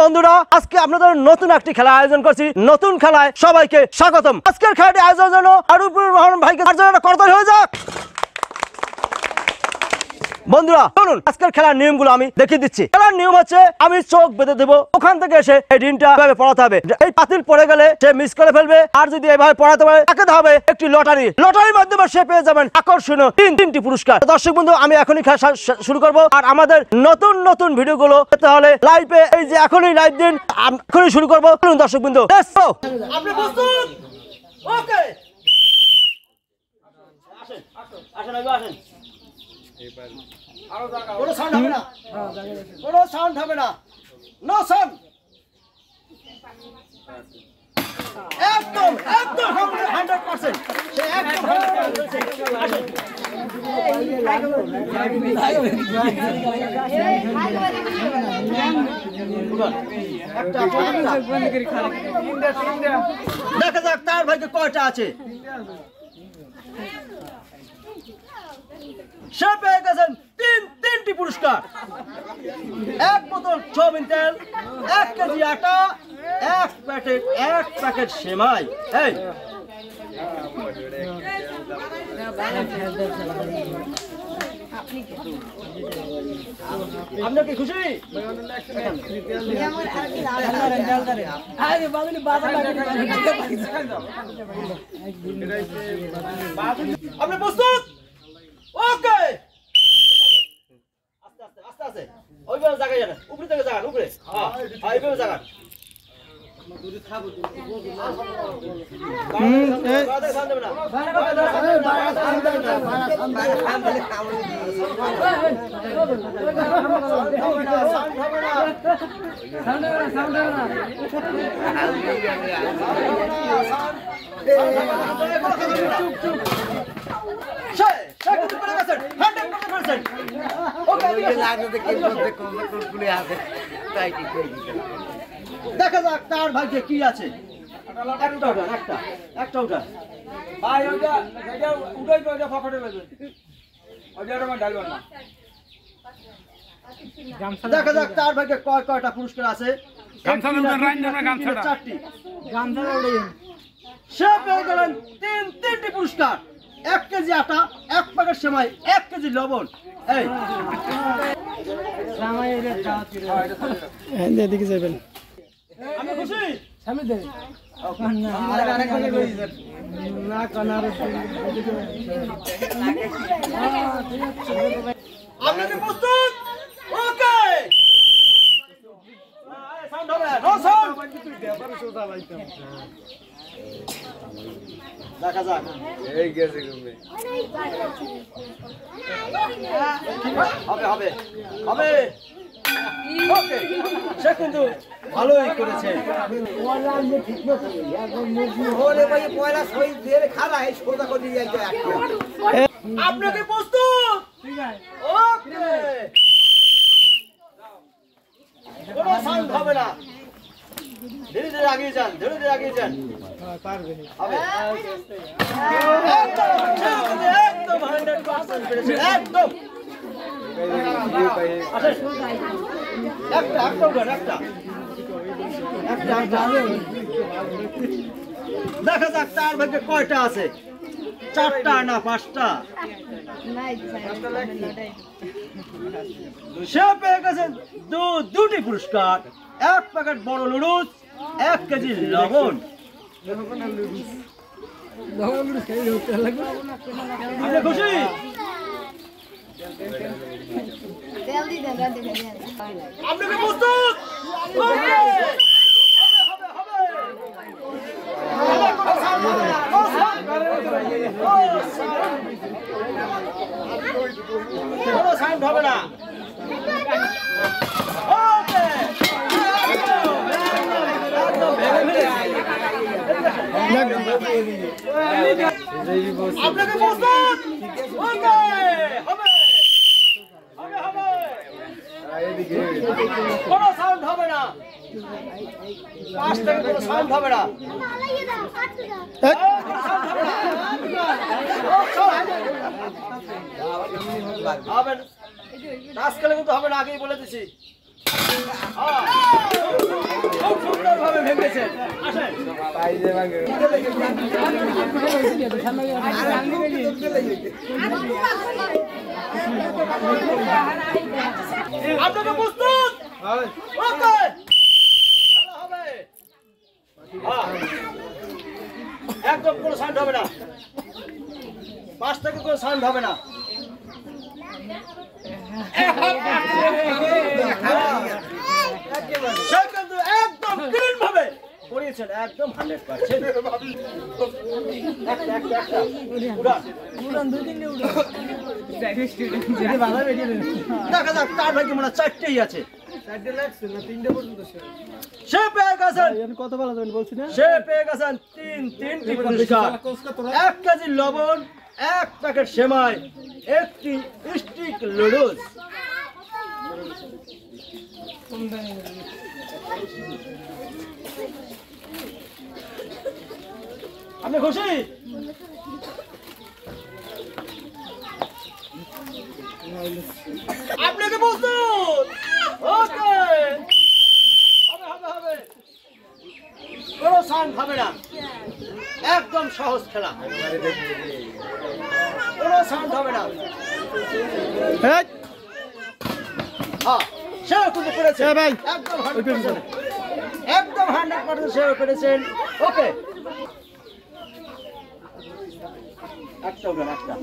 বন্ধুরা, আজকে আপনাদের নতুন একটি খেলা আয়োজন করছি। নতুন খেলায় সবাইকে স্বাগতম। আজকের খেলাটি আয়োজনের জন্য আরুপুর রহমান ভাইকে করতালি হয়ে যাক। বন্ধুরা শুনুন, আজকের খেলার নিয়মগুলো আমি দেখিয়ে দিচ্ছি। খেলার নিয়ম হচ্ছে, আমি চোখ বেঁধে দেবো, ওখান থেকে এসে এই রিনটা এভাবে পড়াতে হবে। এই পাতিল পড়ে গেলে সে মিস করে ফেলবে, আর যদি এভাবে পড়াতে পারে তাকে দেওয়া হবে একটি লটারির মাধ্যমে সে পেয়ে যাবেন আকর্ষণীয় তিনটি পুরস্কার। দর্শক বন্ধু, আমি এখনই খেলা শুরু করব। আর আমাদের নতুন ভিডিওগুলো পেতে হলে লাইভে, এই যে এখনই লাইভ দিন, এখনই শুরু করবো। চলুন দর্শক বন্ধু, আপনি প্রস্তুত? ওকে, আসেন আসেন আসেন। কোনো সাউন্ড হবে না, কোনো সাউন্ড হবে না, নো সাউন্ড। একদম 100%, সে একদম 100%। আসেন, দেখা যাক তার ভাইকে কয়টা আছে। সে পেয়ে গেছেন তিনটি পুরস্কার। 1 বোতল সয়াবিন তেল, 1 কেজি আটা, 1 প্যাকেট সেমাই। এই আপনার কি খুশি? আপনি প্রস্তুত? ওকে, আস্তে আস্তে ওইভাবে জায়গায় যান, উপরে থেকে যান, উপরে, হ্যাঁ এইভাবে যান। দেখা যাক তার ভাগ্যে কি আছে। একটা উঠান ভাই, ওইটা উঠাই তো, ওইটা পকেটে লাগবে, ওইটা আমার ডালবেন না। দেখা যাক তার ভাগ্যে কয়টা পুরস্কার আছে। 4টি। সে পেয়ে গেলেন তিনটি পুরস্কার। 1 কেজি আটা, 1 প্যাকেট সেমাই, 1 কেজি লবণ। এই এদিকে যাবেন। আমি খুশি? সামনে দেন না, আরেক ভাগে কই দেন না, কানার আপনি কি প্রস্তুত? ওকে, সাউন্ড হবে, নো সাউন্ড। দেখা যাক, এই গেছে ঘুমে, হবে। ওকে, সে কিন্তু ভালোই করেছে। আপনি কি প্রস্তুত? ওকে, কোনো সাউন্ড হবে না, ধীরে ধীরে আগিয়ে যান, হবে। একদম 100% পেরেছে, একদম। দেখা যাক তার ভাগ্যে কয়টা আছে। 4টা না 5টা? সে পেয়ে গেছেন 2টি পুরস্কার। 1 প্যাকেট বড় নুডলস, 1 কেজি লবণ। আপনি খুশি? আপনি কি প্রস্তুত? কোনো সাউন্ড হবে না। আপনাকে প্রস্তুত? ওকে, হবে। কোনো সাউন্ড হবে না, 5 থেকে কোনো সাউন্ড হবে না। হবে না, টাচ খেলে কিন্তু হবে না, আগেই বলে দিছি। আসেন আসেন আপনাকে প্রস্তুত ওকে খেলা হবে একদম কোনো সাউন্ড হবে না পাশ থেকে কোনো সাউন্ড হবে না সে কিন্তু একদম ক্লিন ভাবে পড়িয়েছেন একদম 100% দেখা যাক তার ভাই মনে হয় 4টেই আছে সে পেয়ে গেছেন কত বেলা দেবেন বলছি না সে পেয়ে গেছেন 3টি পুরস্কার 1 কেজি লবণ 1 প্যাকেট সেমাই 1টি স্টিক লুডুস আপনি খুশি আপনাকে প্রস্তুত ওকে হবে হবে হবে কোনো সাউন্ড হবে না একদম সহজ খেলা কোনো সাউন্ড হবে না হ্যাঁ সেও কিন্তু পেরেছে ভাই একদম 100% একদম 100% সেও পেরেছেন ওকে একটা হবে একটা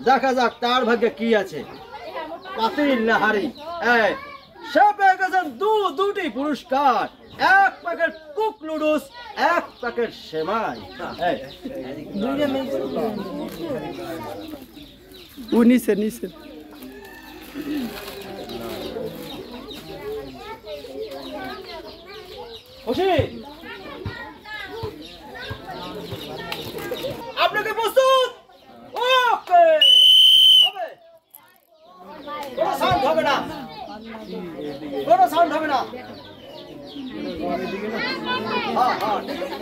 দেখা যাক তার ভাগ্যে কি আছে পাতিল না হাড়ি সে পেয়ে গেছেন দুটি পুরস্কার 1 প্যাকেট কুক লুডুস 1 প্যাকেট সেমাই নিচে নিচে খুশি আপনাকে প্রস্তুত ওকে হবে কোনো সাউন্ড হবে না কোনো সাউন্ড হবে না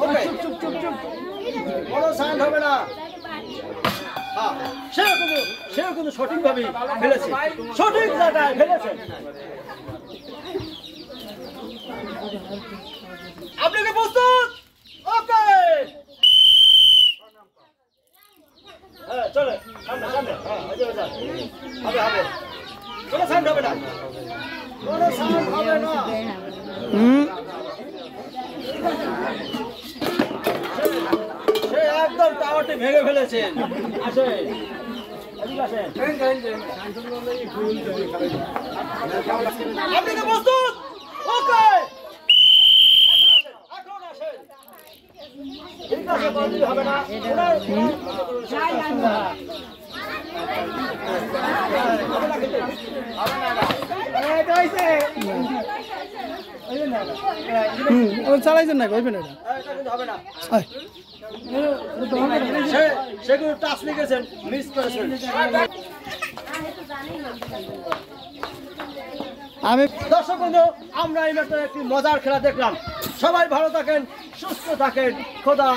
ওকে চুপ চুপ চুপ কোনো সাউন্ড হবে না সেও কিন্তু সঠিকভাবে ফেলেছে সঠিক জায়গায় ফেলেছে আপনাকে প্রস্তুত ওকে হ্যাঁ চলে সামনে সামনে হবে হবে কোনো সাউন্ড হবে না কোনো সাউন্ড হবে না সে একদম টাওয়ারটি ভেঙে ফেলেছেন আসেন আপনাকে প্রস্তুত ওকে এখন আসেন ঠিক আছে বলতে হবে না চালাইছেন না কইবেন হবে না সেগুলো টাচ লিখেছেন মিস করেছেন আমি দর্শক বন্ধু আমরা এই মাত্র একটি মজার খেলা দেখলাম সবাই ভালো থাকেন সুস্থ থাকেন খোদা